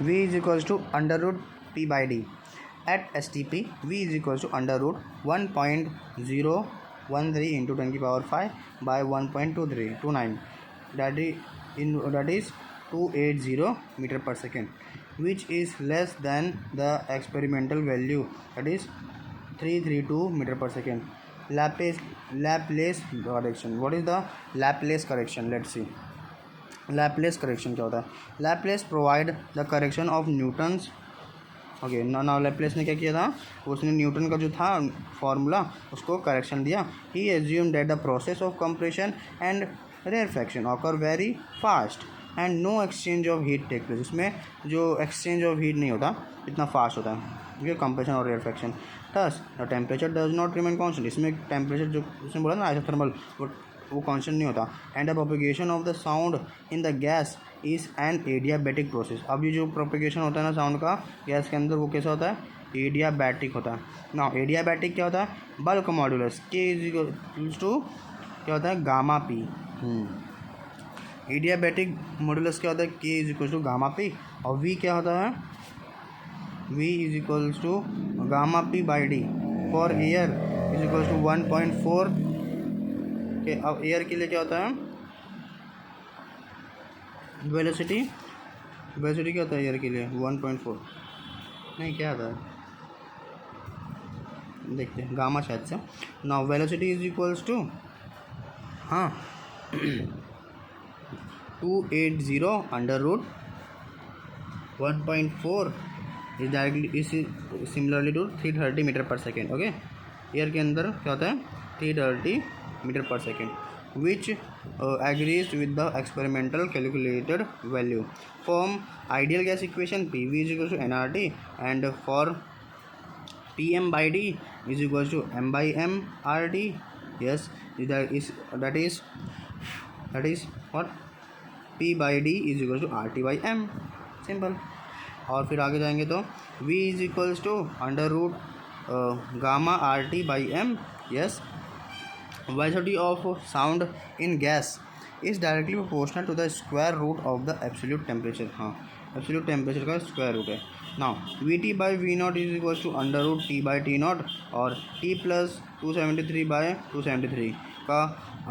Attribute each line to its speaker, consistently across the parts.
Speaker 1: v is equals to under root p by d. At STP, v is equals to under root 1.013 into 10 to the power 5 by 1.2329, that is 280 meter per second, which is less than the experimental value, that is 332 meter per second. Laplace correction. What is the Laplace correction? Let's see. Laplace correction क्या होता है? Laplace provide the correction of Newton's. Okay ना Laplace ने क्या किया था, उसने Newton का जो था फॉर्मूला उसको करेक्शन दिया. He assume that the process of compression and rarefaction occur very fast and no exchange of heat take place. इसमें जो एक्सचेंज ऑफ हीट नहीं होता इतना फास्ट होता है, ठीक, कंप्रेशन और rarefaction. Thus the temperature does not remain constant. इसमें टेम्परेचर जो उसने बोला ना आइसोथर्मल, वो कॉन्स्टेंट नहीं होता. And the propagation of the sound in the gas is an adiabatic process. अब ये जो प्रोपेगेशन होता है ना साउंड का गैस के अंदर, वो कैसा होता है? एडियाबैटिक होता है. ना एडियाबैटिक क्या होता है? बल्क मॉड्यूलस के इज इक्वल्स टू क्या होता है? Gamma P. एडियाबैटिक मॉड्यूलस क्या होता है? K is equals to gamma P. और वी क्या होता है? V is equals to gamma P by D. For air is equals to 1.4. के अब एयर के लिए क्या होता है? वेलोसिटी क्या होता है एयर के लिए? 1.4 नहीं, क्या आता है देखते हैं, गामा शायद से. Now velocity is equals to 280 under root 1.4 is directly is similarly to 330 metre पर सेकेंड. ओके, एयर के अंदर क्या होता है? 330 मीटर पर second, which agrees with the experimental calculated value. Form ideal gas equation PV is equal to nRT, and for PM by D is equal to M by M RT. Yes, that is what? P by D is equal to RT by M. Simple. और फिर आगे जाएंगे तो V is equals to under root gamma RT by M. Yes. Velocity of sound in gas is directly proportional to the square root of the absolute temperature. हाँ, absolute temperature का square root है. Now Vt by V0 is equals to under root T by T0 और T plus 273 by 273 का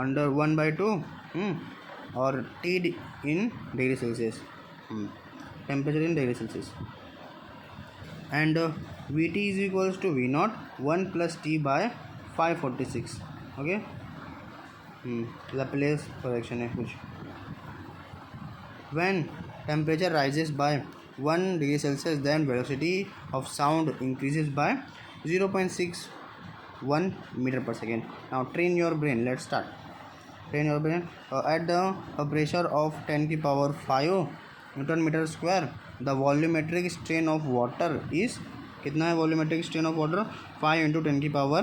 Speaker 1: under 1/2 और T in degree Celsius, temperature in degree Celsius. And Vt is equals to V0 1 plus T by 546. Okay, Laplace correction है कुछ. When temperature rises by 1 degree Celsius, then velocity of sound increases by 0.61 meter per second. Now train your brain. Let's start. Train your brain. At the pressure of 10 to the power 5 Newton meter square, the volumetric strain of water is कितना है? Volumetric strain of water 5 into 10 to the power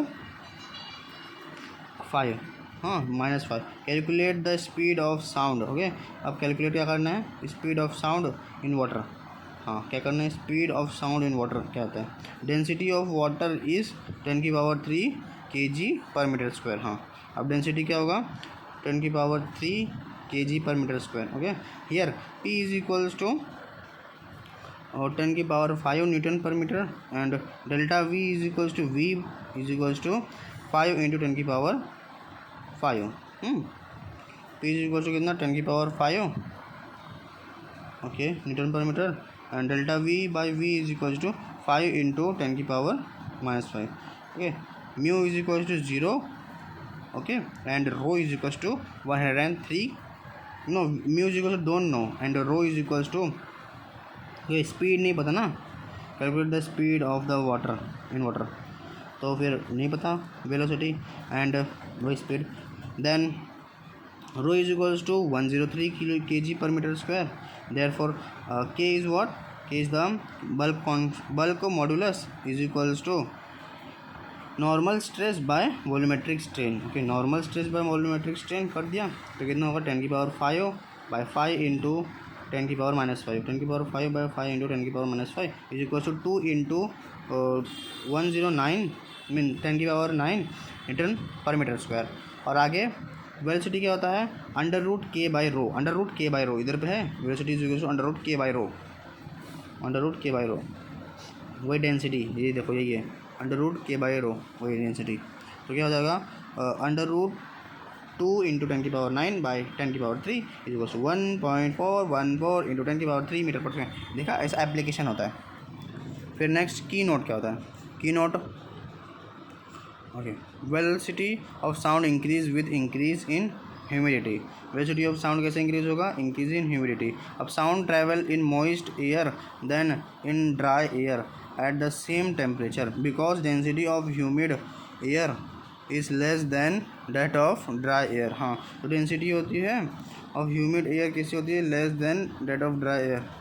Speaker 1: 5 -5. Calculate the speed of sound. Okay, अब calculate क्या करना है? Speed of sound in water. हाँ, क्या करना है? Speed of sound in water क्या होता है? डेंसिटी ऑफ वाटर इज़ 10 की पावर 3 kg पर मीटर स्क्वायर. हाँ, अब डेंसिटी क्या होगा? 10 की पावर 3 kg पर metre square. Okay, here P is equals to 10 की पावर 5 न्यूटन पर metre and delta V is equals to 5 into 10 की power 5. P is equal to कितना? 10 की पावर 5 ओके न्यूटन पर metre and delta V by V is equal to 5 into 10 की power -5. Okay, mu is equal to 0. Okay, and rho is equal to 103. No, mu is equal to don't know and rho is equal to, ये speed नहीं पता ना, calculate the speed of the water in water, तो फिर नहीं पता velocity and rho speed. Then rho is equals to 103 kg per meter square. Therefore K is what? K is the bulk modulus is equals to normal stress by volumetric strain. Okay, normal stress by volumetric strain कर दिया तो कितना होगा? 10 की power 5 by 5 into 10 की power -5. 10 की power 5 by 5 into 10 की power -5 is equal to 2 into 109 mean 10 की पावर 9 न्यूटन पर मीटर स्क्वायर. और आगे वेलोसिटी क्या होता है? Under root K by rho. Under root K by rho इधर पे है. Velocity is equal to under root K by rho. Under root K by rho, वही डेंसिटी, ये देखो यही है under root K by rho, वही डेंसिटी। तो क्या हो जाएगा under root 2 into 10⁹ by 10⁻³ is equal to 1.414 into 10⁻³ metre पर सेकेंड। देखा, ऐसा एप्लीकेशन होता है। फिर नेक्स्ट की नोट क्या होता है, की note okay, velocity of sound increase with increase in humidity. Velocity of sound कैसे इंक्रीज होगा, इंक्रीज इन ह्यूमिडिटी। अब sound travel in moist air than in dry air at the same temperature because density of humid air is less than that of dry air. हाँ, तो density होती है of humid air किससे होती है, less than that of dry air.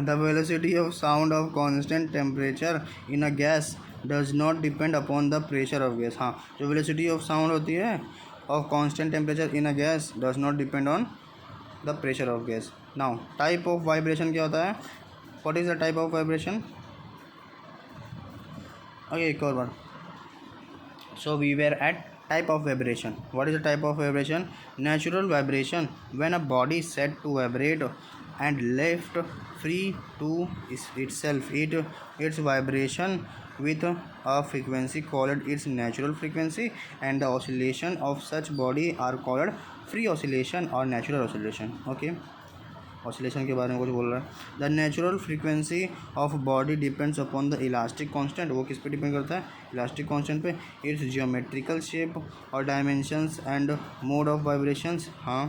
Speaker 1: The velocity of sound of constant temperature in a gas does not depend upon the pressure of gas। हाँ, जो velocity of sound होती है of constant temperature in a gas does not depend on the pressure of gas। Now type of vibration क्या होता है, what is the type of vibration? Okay, एक और बार। So we were at type of vibration. What is the type of vibration? Natural vibration, when a body is set to vibrate and left free to itself, its vibration with a frequency called its natural frequency, and the oscillation of such body are called free oscillation or natural oscillation। Okay, oscillation के बारे में कुछ बोल रहा है। The natural frequency of body depends upon the elastic constant. वो किस पे डिपेंड करता है, इलास्टिक कांस्टेंट पे। इट्स जियोमेट्रिकल शेप और dimensions and mode of vibrations. हाँ,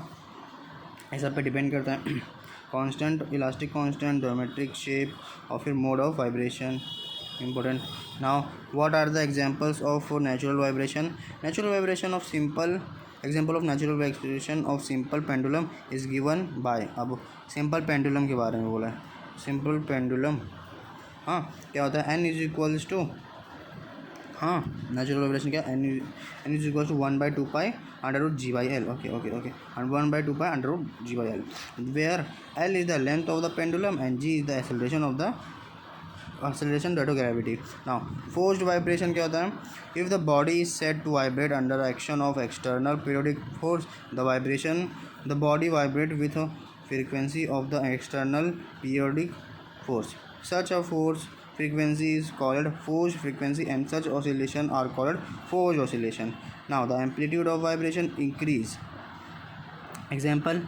Speaker 1: ये सब पे डिपेंड करता है। Constant, elastic constant, geometric shape और फिर mode of vibration, important। now what are the examples of natural vibration? Natural vibration of simple example of natural vibration of simple pendulum is given by। अब simple pendulum के बारे में बोला है, simple pendulum. हाँ, क्या होता है, n इज इक्वल्स टू, हाँ, नेचुरल वाइब्रेशन क्या, n is equals to 1/2π √g/L। Okay okay okay, and 1/2π √g/L, where L is the length of the pendulum and g is the acceleration of the acceleration due to gravity। now forced vibration क्या होता है, if the body is set to vibrate under the action of external periodic force, the body vibrate with a frequency of the external periodic force। such a force frequency is called forced frequency and such oscillation are called forced oscillation। now the amplitude of vibration increase। example,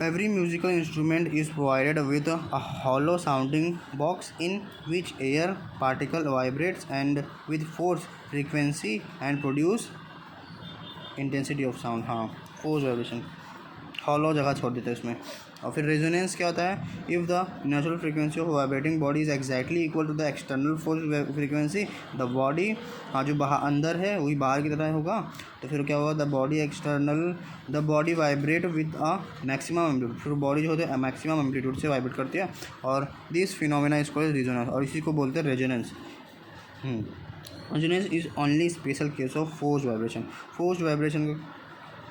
Speaker 1: every musical instrument is provided with a hollow sounding box in which air particle vibrates and with force frequency and produce intensity of sound। हाँ, force vibration, hollow जगह छोड़ देते हैं इसमें। और फिर resonance क्या होता है, if the natural frequency of vibrating body is exactly equal to the external force frequency, the body, हाँ, जो बाहर अंदर है वही बाहर की तरह होगा, तो फिर क्या होगा, the body vibrate with a maximum amplitude. फिर बॉडी जो होती है मैक्सिमम एम्पलीट्यूड से वाइब्रेट करती है, और this phenomena is called resonance, और इसी को बोलते हैं resonance. Resonance is only special case of force vibration. Force vibration का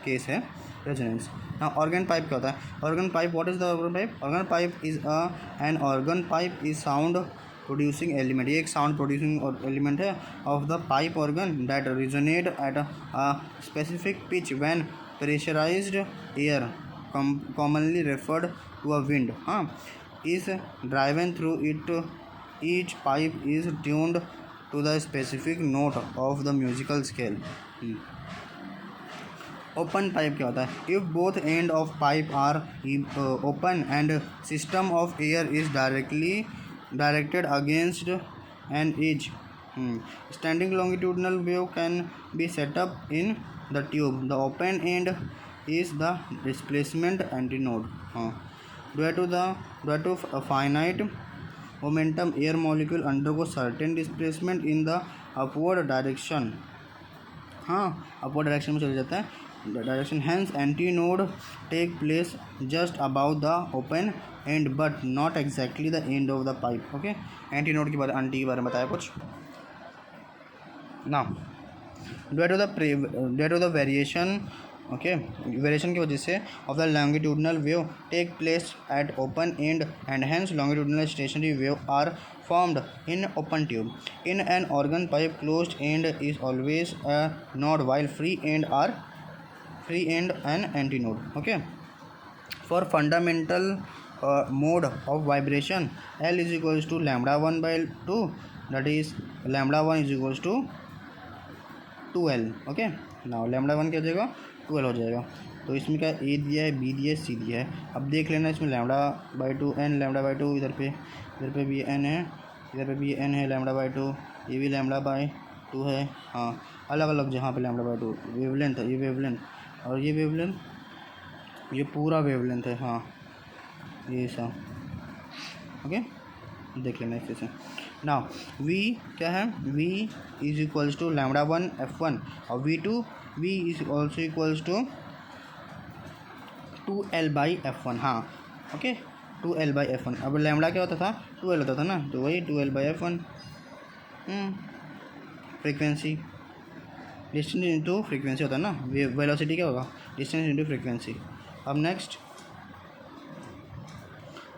Speaker 1: केस है रेजोनेंस। now organ pipe क्या होता है, organ pipe, what is the organ pipe? organ pipe is an organ pipe is sound producing element। ये एक sound producing element है of the pipe organ that resonate at a specific pitch when pressurized air, commonly referred to a wind, हाँ, is driven through it। each pipe is tuned to the specific note of the musical scale। Open pipe क्या होता है, if both end of pipe are open and system of air is directed against an edge, standing longitudinal wave can be set up in the tube. The open end is the displacement antinode. हाँ, due to finite momentum air molecule undergo certain displacement in the upward direction. हाँ, upward direction में चले जाता है direction, hence antinode take place just above the open end but not exactly the end of the pipe। okay, antinode के बारे में बताया कुछ। now due to the variation, okay, variation की वजह से of the longitudinal wave take place at open end and hence longitudinal stationary wave are formed in open tube। in an organ pipe closed end is always a node while free end are free end and antinode. Okay, for fundamental mode of vibration, L is equals to lambda 1 by 2, that is lambda 1 is equals to 2L. Okay, now lambda 1 क्या हो जाएगा, 2L हो जाएगा। तो इसमें क्या ए दिया है, बी दिया है, सी दिया है। अब देख लेना इसमें lambda by 2 n, lambda by 2, इधर पे भी एन है, इधर पे भी एन है, लैम्डा बाई 2, ये भी लैम्डा बाई 2 है। हाँ, अलग अलग जहाँ पे लैम्डा बाई 2 वेवलेंथ है, ये वेवलेंथ और ये वेवलेंथ, ये पूरा वेवलेंथ है। हाँ, ये सब ओके, देख लेना इसे से। नाउ वी क्या है, V is equals to lambda 1 F1 और V2 V is also equals to 2L by F1। हाँ ओके, 2L बाई F1। अब लैम्डा क्या होता था, 2L होता था ना, तो वही 2L by F1। Frequency, distance into frequency होता है ना, वेलोसिटी क्या होगा, डिस्टेंस इंटू फ्रीक्वेंसी। अब नेक्स्ट,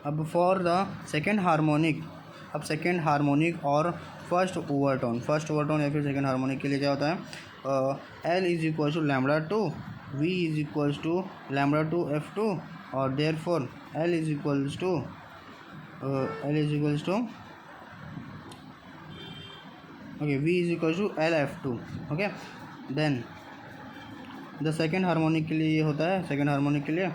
Speaker 1: अब फॉर द सेकेंड हार्मोनिक, अब सेकेंड हार्मोनिक और फर्स्ट ओवरटोन या फिर सेकेंड हार्मोनिक के लिए क्या होता है, L is equals to lambda 2, V is equals to lambda 2 F2 और therefore L is equals to okay, V is equals to L F2। Okay, then the second harmonic के लिए ये होता है, सेकेंड हार्मोनिक के लिए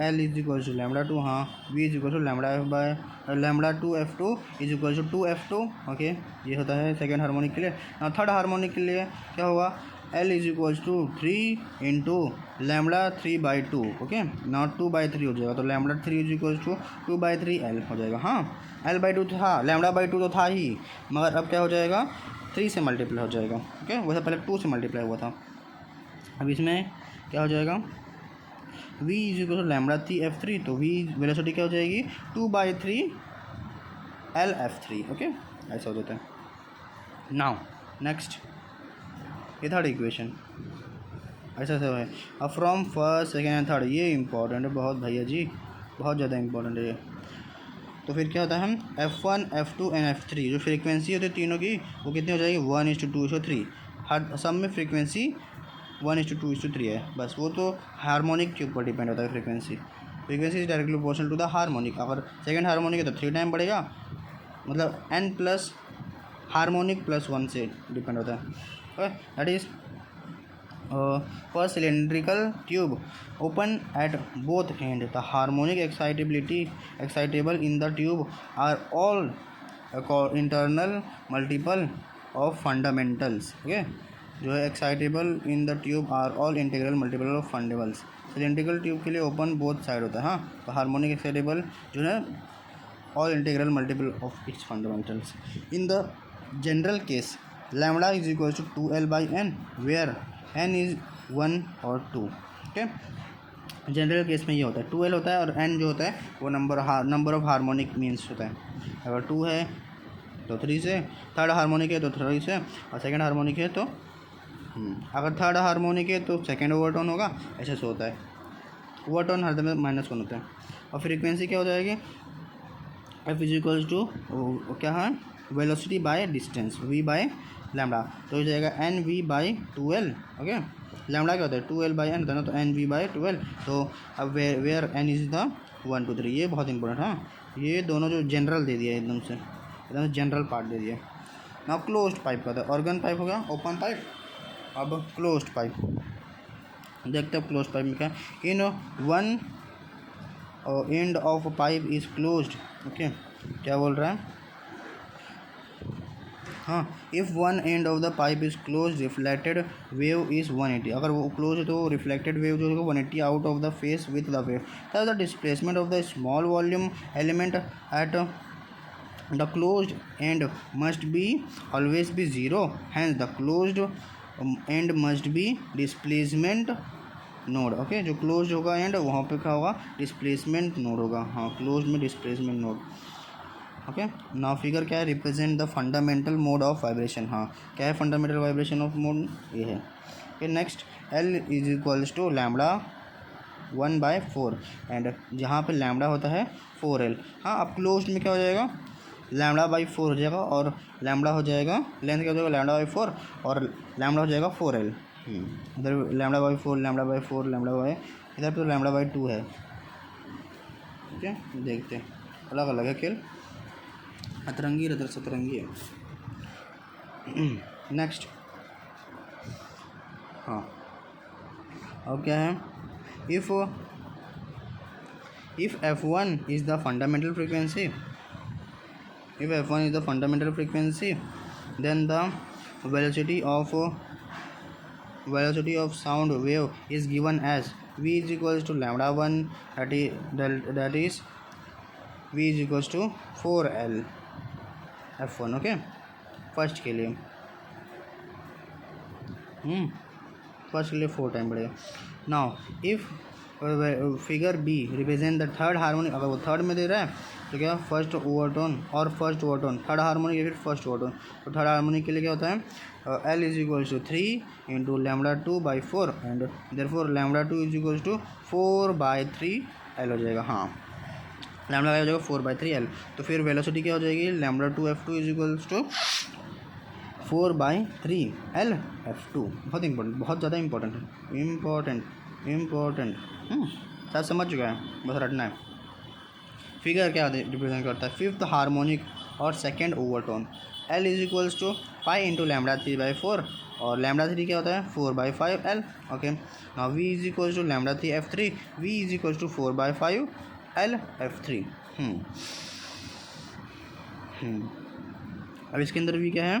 Speaker 1: L is equals to lambda 2, हाँ, V is equals to lambda F by lambda 2 F2 is equals to 2 F2। Okay, ये होता है सेकेंड हार्मोनिक के लिए। ना थर्ड हार्मोनिक के लिए क्या होगा, L is equals to 3 into lambda 3 by 2। Okay, ना 2 बाई 3 हो जाएगा, तो lambda 3 is equals to 2 by 3 L हो जाएगा। हाँ, L बाई 2 था, लैम्डा बाई 2 तो था ही, मगर अब क्या हो जाएगा, 3 से मल्टीप्लाई हो जाएगा। ओके, वैसे पहले 2 से मल्टीप्लाई हुआ था। अब इसमें क्या हो जाएगा, V is equal to lambda 3 F3, तो V वेलोसिटी क्या हो जाएगी, 2 बाई 3 L F3। ओके, ऐसा हो जाता है। नाउ नेक्स्ट, ये थर्ड इक्वेशन ऐसा सब है। अब from first second and third, ये इंपॉर्टेंट है बहुत भैया जी, बहुत ज़्यादा इंपॉर्टेंट है ये। तो फिर क्या होता है, हम F1 F2 एंड F3 जो फ्रीक्वेंसी होती है तीनों की, वो कितनी हो जाएगी, 1:2:3। हर सब में फ्रीक्वेंसी 1:2:3 है, बस वो तो हार्मोनिक के ऊपर डिपेंड होता है। Frequency is directly proportional to the harmonic. अगर सेकेंड हार्मोनिक है तो 3 टाइम बढ़ेगा, मतलब n प्लस हार्मोनिक प्लस 1 से डिपेंड होता है। That is for cylindrical tube open at both end, the harmonic excitable in the tube are all internal multiple of fundamentals। okay, जो है excitable in the tube are all integral multiple of fundamentals. Cylindrical tube के लिए open both side होता है। हाँ, तो harmonic excitable जो है all integral multiple of its fundamentals. In the general case lambda is equal to 2L by n where n is 1 और 2। Okay, general case में ये होता है 2L होता है और n जो होता है वो नंबर ऑफ हार्मोनिक मीन्स होता है। अगर 2 है तो 3 से, थर्ड हार्मोनिक है तो 3 से, और सेकेंड हार्मोनिक है तो अगर थर्ड हार्मोनिक है तो सेकेंड ओवरटोन होगा, ऐसे से होता है। ओवरटोन हर समय -1 होता है। और फ्रीक्वेंसी क्या हो जाएगी, F इज इक्वल्स टू क्या है, velocity by distance, V by lambda, तो हो जाएगा NV by 2L। Okay, lambda क्या होता है 2L बाई एन होता है ना, तो NV बाई 2L। तो अब वेयर n इज द 1 2 3, ये बहुत इंपॉर्टेंट। हाँ, ये दोनों जो जनरल दे दिया एकदम से जनरल पार्ट दे दिया। ना क्लोज्ड पाइप का था, ऑर्गन पाइप हो गया ओपन पाइप। अब क्लोज्ड पाइप देखते हैं, क्लोज्ड पाइप में क्या, in one and of pipe is closed. Okay, क्या बोल रहा है, हाँ, if one end of the pipe is close reflected wave is 180। अगर वो क्लोज है तो रिफ्लेक्टेड वेव जो है 180 out of the phase with the wave. तब the displacement of the small volume element at the closed end must be always be 0, hence the closed end must be displacement node. Okay, जो close होगा end वहाँ पे क्या होगा, displacement node होगा। हाँ, close में displacement node. Okay, now figure क्या है, represent the fundamental mode of vibration. हाँ, क्या है फंडामेंटल वाइब्रेशन ऑफ मोड, ये है। Okay, next, L is equals to lambda 1/4 and जहाँ पे लैम्डा होता है 4L। हाँ, अब क्लोज में क्या हो जाएगा, लैम्डा बाई 4 हो जाएगा और लैम्डा हो जाएगा, लेंथ क्या हो जाएगा लैम्डा बाई 4 और लैम्डा हो जाएगा 4L। इधर lambda by 4 lambda by 4 lambda by, इधर तो लैम्डा बाई 2 है। ठीक है, देखते हैं, अलग अलग है खेल, अतरंगी इधर सतरंगी है। नेक्स्ट, हाँ अब क्या है, if f1 is the fundamental frequency, if f1 is the fundamental frequency, then the velocity of sound wave is given as v is equals to lambda 1, that is v is equals to 4l f1। Okay, first के लिए first के लिए 4 time बढ़ेगा। Now if figure B represent the third harmonic, अगर वो third में दे रहा है तो क्या फर्स्ट ओवरटोन और फर्स्ट ओवरटोन, थर्ड हार्मोनिक या फिर फर्स्ट ओवरटोन, तो थर्ड हार्मोनिक के लिए क्या होता है, L is equals to 3 into lambda 2 by 4 and therefore lambda 2 is equals to 4/3 L हो जाएगा। हाँ, लैम्डा का हो जाएगा 4/3 एल। तो फिर वेलोसिटी क्या हो जाएगी, lambda 2 f2 is equals to 4/3 L f2। बहुत इंपॉर्टेंट, बहुत ज़्यादा इंपॉर्टेंट है, इम्पोर्टेंट शायद समझ चुका है, बस रटना है। फिगर क्या रिप्रेजेंट करता है, फिफ्थ हार्मोनिक और second overtone. L is equals to 5 into lambda 3/4 और लैम्डा 3 क्या होता है 4/5 L. Okay, now V is equals to lambda 3 f3, V is equals to 4/5 L f3। अब इसके अंदर भी क्या है,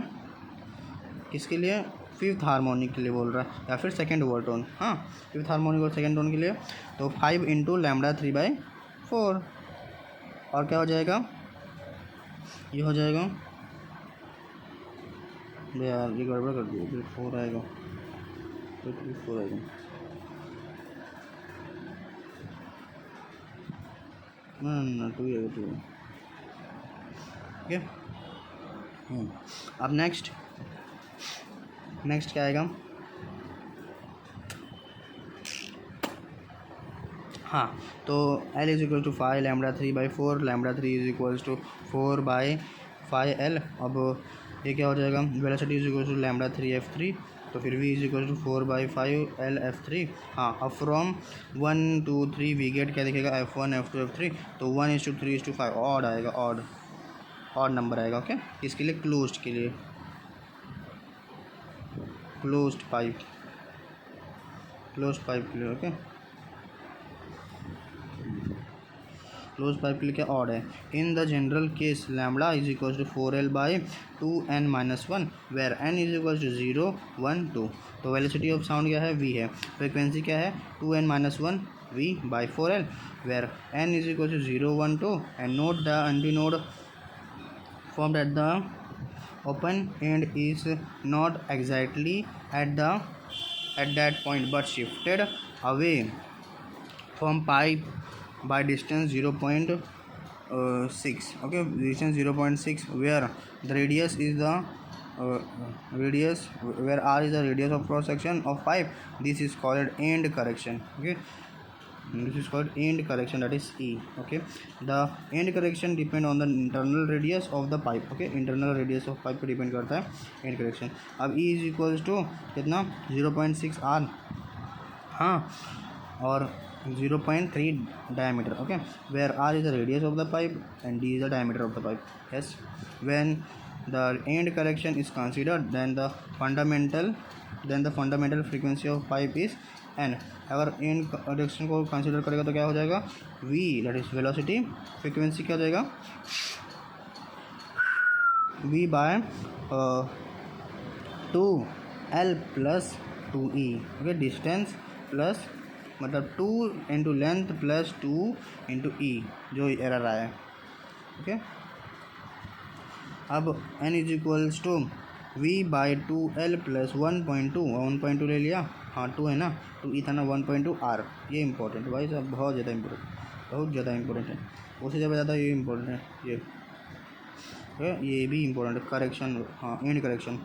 Speaker 1: किसके लिए, फिफ्थ हार्मोनिक के लिए बोल रहा है या फिर सेकेंड ओवरटोन। हाँ, फिफ्थ हार्मोनिक और सेकेंड टोन के लिए, तो 5 इंटू लैम्डा 3/4 और क्या हो जाएगा, ये हो जाएगा, यार ये गड़बड़ कर दिया, फिर 4 आएगा, फिर 4 आएगा, ना 2 आएगा 2। ओके, अब नेक्स्ट क्या आएगा, हाँ, तो L is equal to 5 lambda 3/4, lambda 3 is equals to 4/5 L। अब ये क्या हो जाएगा, velocity is equal to lambda 3 f3, तो फिर v is equal to 4/5 L f3। हाँ, अब फ्रॉम 1 2 3 वी गेट क्या दिखेगा, f1 f2 f3, तो 1:3:5 ऑड आएगा, ऑड नंबर आएगा। ओके, इसके लिए क्लोज्ड के लिए, क्लोज्ड पाइप के लिए। ओके, क्लोज पाइप के लिए क्या ऑड है, in the general case lambda is equal to 4l/2n-1 where n is equal to 0 1 2। तो वेलोसिटी ऑफ साउंड क्या है, v है, फ्रिक्वेंसी क्या है 2n-1 v/4l where n is equal to 0 1 2 and note the antinode formed at the open end is not exactly at that point but shifted away from pipe by distance 0.6. okay, distance 0.6 where the radius is the where r is the radius of cross section of pipe. This is called end correction. Okay, this is called end correction, that is E. okay, the end correction depend on the internal radius of the pipe. okay, internal radius of pipe पे depend करता है end correction। अब E is equals to कितना 0.6 r, हाँ, और 0.3 diameter. okay, where r is the radius of the pipe and d is the diameter of the pipe. yes, when the end correction is considered, then the fundamental frequency of pipe is n। अगर and correction को consider करेगा तो क्या हो जाएगा, v that is velocity, frequency क्या हो जाएगा v/2l + 2e। Okay, distance plus मतलब 2 इंटू लेंथ प्लस 2 इंटू ई, जो एरर आया है। ओके, अब n is equals to v/2l + 1.2 ले लिया, हाँ 2 है ना, 2e था ना, 1.2 r। ये इंपॉर्टेंट भाई साहब, बहुत ज़्यादा इंपॉर्टेंट है, उससे ज़्यादा ये इंपॉर्टेंट है, ये भी इंपॉर्टेंट है, करेक्शन, हाँ एंड करेक्शन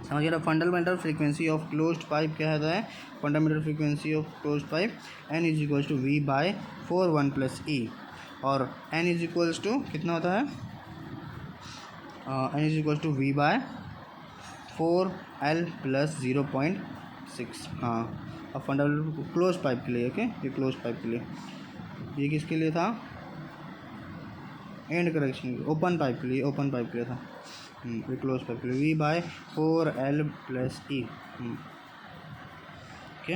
Speaker 1: समझिए ना। Fundamental frequency of closed pipe क्या होता है, fundamental frequency of closed pipe n is equals to v/4 1 + e और n इज इक्वल्स टू कितना होता है, n is equals to v/4l + 0.6 6, हाँ। अब फंडामेंटल क्लोज पाइप के लिए, ओके, ये क्लोज पाइप के लिए, ये किसके लिए था, एंड करेक्शन, ओपन पाइप के लिए, ओपन पाइप के लिए था, ये क्लोज पाइप के लिए, V/4L + E, ओके,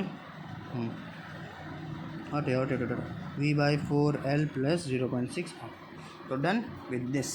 Speaker 1: हटे V/4L + 0.6, तो डन विद दिस।